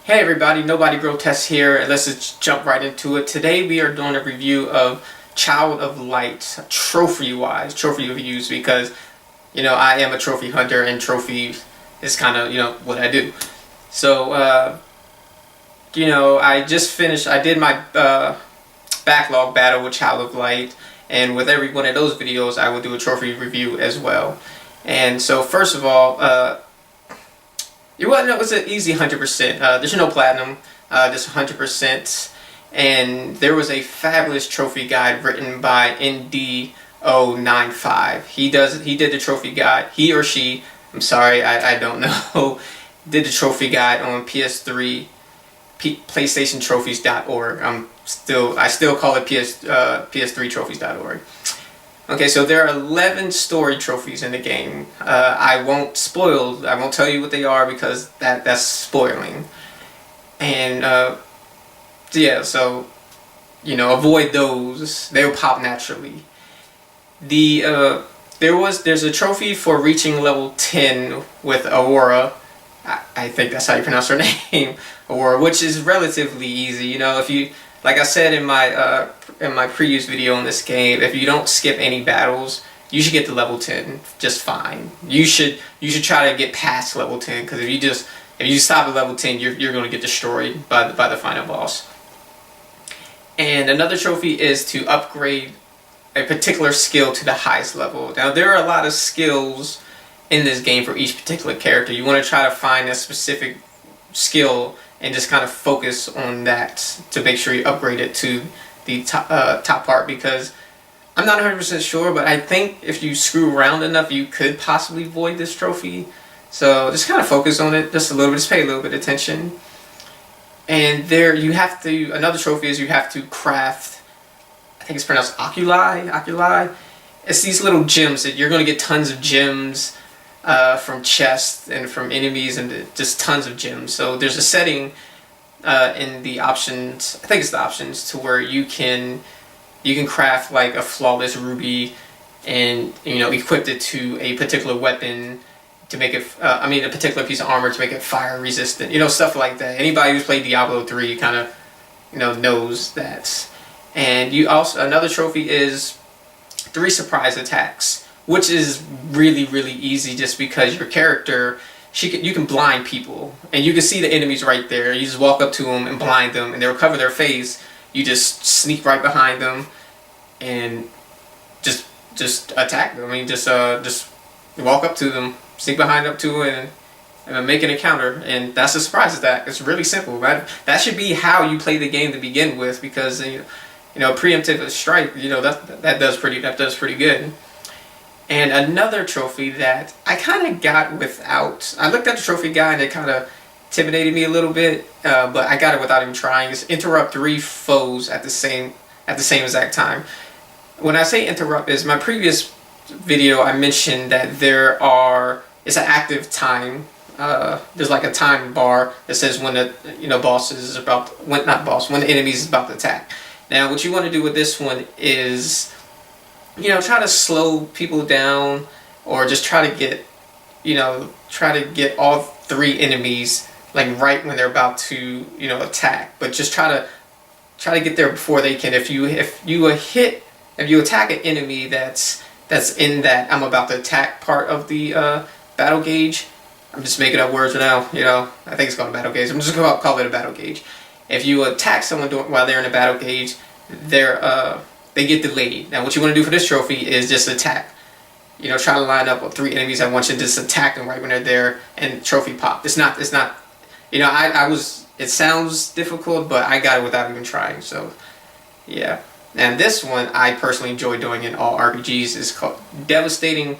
Hey everybody, Nobody Grotesque here. Let's just jump right into it. Today we are doing a review of Child of Light, trophy reviews, because I am a trophy hunter and trophy is kind of what I do. So I just finished. I did my backlog battle with Child of Light, and with every one of those videos I will do a trophy review as well. And so first of all, it was an easy 100%. There's no platinum, just 100%. And there was a fabulous trophy guide written by ND095. He did the trophy guide. He or she, I'm sorry, I don't know, did the trophy guide on PS3, PlayStationTrophies.org. I still call it PS3Trophies.org. Okay, so there are 11 story trophies in the game. I won't tell you what they are because that's spoiling. And avoid those. They'll pop naturally. There's a trophy for reaching level 10 with Aurora. I think that's how you pronounce her name, Aurora, which is relatively easy. If you, like I said in my previous video on this game, if you don't skip any battles, you should get to level 10 just fine. You should try to get past level 10, because if you stop at level 10, you're going to get destroyed by the final boss. And another trophy is to upgrade a particular skill to the highest level. Now there are a lot of skills in this game for each particular character. You want to try to find a specific skill and just kind of focus on that to make sure you upgrade it to the top part, because I'm not 100% sure, but I think if you screw around enough, you could possibly void this trophy. So just kind of focus on it just a little bit, just pay a little bit of attention. And another trophy is you have to craft, I think it's pronounced oculi. It's these little gems that you're going to get tons of gems from chests and from enemies, and just tons of gems. So there's a setting in the options, I think it's the options, to where you can craft like a flawless ruby and equip it to a particular weapon to make it a particular piece of armor to make it fire resistant, stuff like that. Anybody who's played Diablo 3 kind of knows that. And another trophy is 3 surprise attacks, which is really, really easy, just because your character, you can blind people, and you can see the enemies right there. You just walk up to them and blind them, and they'll cover their face. You just sneak right behind them and just attack them. Just walk up to them, sneak behind up to it, and make an encounter. And that's a surprise attack. It's really simple. That should be how you play the game to begin with, because preemptive strike, that does pretty good. And another trophy that I kind of got without, I looked at the trophy guide and it kind of intimidated me a little bit, but I got it without even trying. Is interrupt 3 foes at the same exact time. When I say interrupt, is my previous video I mentioned that it's an active time. There's like a time bar that says when the when the enemy is about to attack. Now what you want to do with this one is try to slow people down, or just try to get all 3 enemies like right when they're about to attack. But just try to get there before they can. If you attack an enemy that's in that I'm about to attack part of the battle gauge. I'm just making up words now. I think it's called a battle gauge. I'm just going to call it a battle gauge. If you attack someone while they're in a battle gauge, they get delayed. Now what you want to do for this trophy is just attack. Try to line up 3 enemies at once and just attack them right when they're there, and trophy pop. It sounds difficult, but I got it without even trying. So yeah. And this one I personally enjoy doing in all RPGs. Is called Devastating.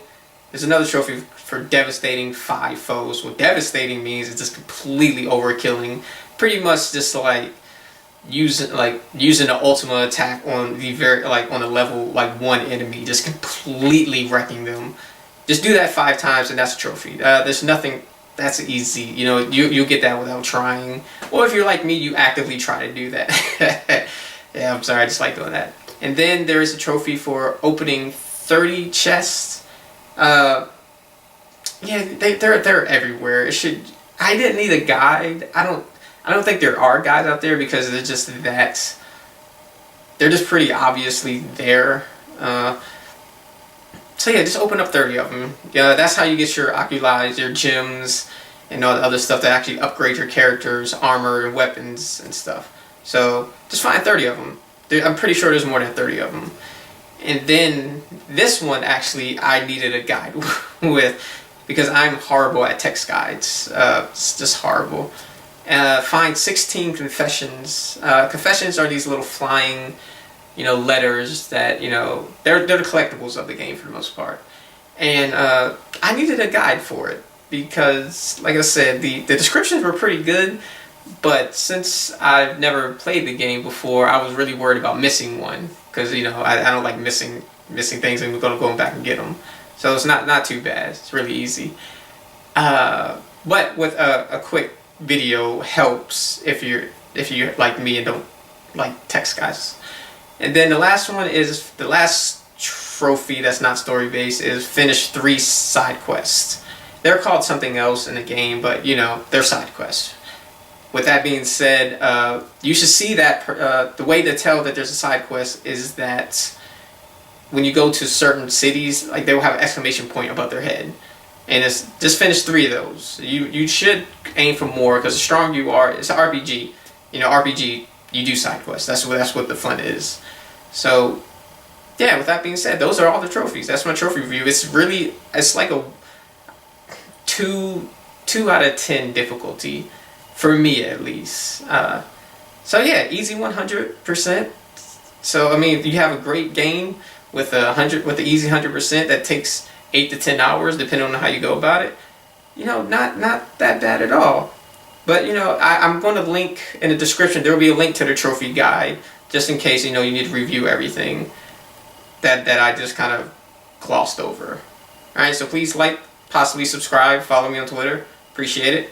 There's another trophy for devastating 5 foes. What devastating means is just completely overkilling. Pretty much just like using the ultimate attack on on a level 1 enemy, just completely wrecking them. Just do that 5 times and that's a trophy. There's nothing that's easy. You'll get that without trying. Or if you're like me, you actively try to do that. Yeah, I'm sorry, I just like doing that. And then there is a trophy for opening 30 chests. Yeah, they're everywhere. I didn't need a guide. I I don't think there are guides out there because they're just pretty obviously there. So yeah, just open up 30 of them. Yeah, that's how you get your oculi, your gems, and all the other stuff that actually upgrade your character's armor and weapons and stuff. So just find 30 of them. I'm pretty sure there's more than 30 of them. And then this one actually I needed a guide with because I'm horrible at text guides. It's just horrible. Find 16 confessions. Confessions are these little flying, letters that, they're the collectibles of the game for the most part. And I needed a guide for it because, like I said, the descriptions were pretty good, but since I've never played the game before, I was really worried about missing one because, I don't like missing things and we're going to go back and get them. So it's not too bad. It's really easy. But with a quick video helps if you're like me and don't like text guides. And then the last one is the last trophy that's not story based is finish 3 side quests. They're called something else in the game, but they're side quests. With that being said, you should see that the way to tell that there's a side quest is that when you go to certain cities, like they will have an exclamation point above their head. And it's just finish 3 of those. You should aim for more because the stronger you are, it's an RPG. RPG, you do side quests. That's what the fun is. So, yeah. With that being said, those are all the trophies. That's my trophy review. It's like a 2 out of 10 difficulty for me at least. So yeah, easy 100%. So I mean, if you have a great game with the easy 100% that takes 8 to 10 hours, depending on how you go about it, not that bad at all. But I'm going to link in the description. There will be a link to the trophy guide, just in case you need to review everything that I just kind of glossed over. All right, so please like, possibly subscribe, follow me on Twitter. Appreciate it.